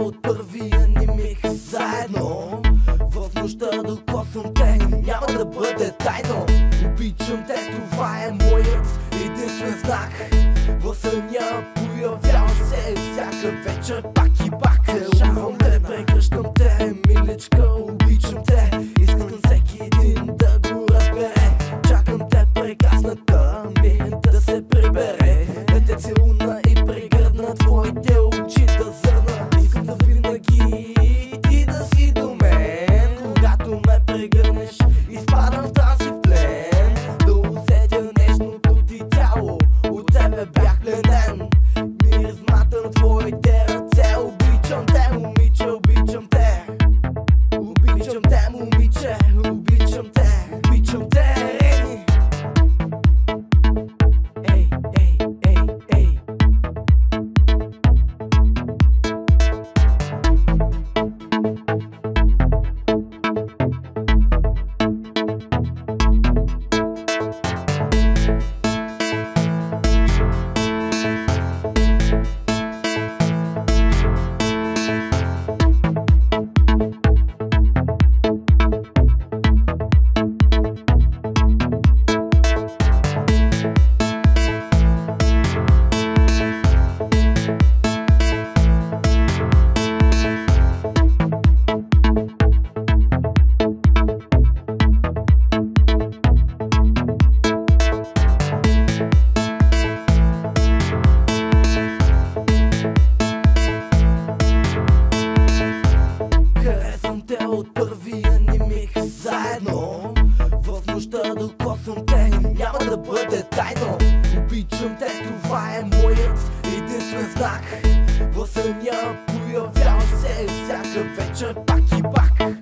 от първия ни миг заедно. В нощта докосвам те, няма да бъде тайно. Обичам те, това е моят единствен знак. В съня появявам се всяка вечер пак и пак. Решавам те, прегръщам те, миличка, обичам те. Искам всеки един да го разбере. Чакам те, прекрасната ми да се прибере, да те целуна и прегърна, твоите очи да зърна. Искам да винаги ти да си до мен. Когато ме прегърнеш, изпадам в транс и в плен. Да усетя нежното ти тяло, от тебе бях пленен. Миризмата на твоите ръце. Обичам те, момиче, обичам те. Обичам те, момиче, обичам те. Обичам те, Рени. Ей, ей, ей, ей. Харесвам те от първия ни миг заедно. В нощта докосвам те, няма да бъде тайно. Обичам те, това е моят единствен знак. В съня появявам се всяка вечер пак и пак.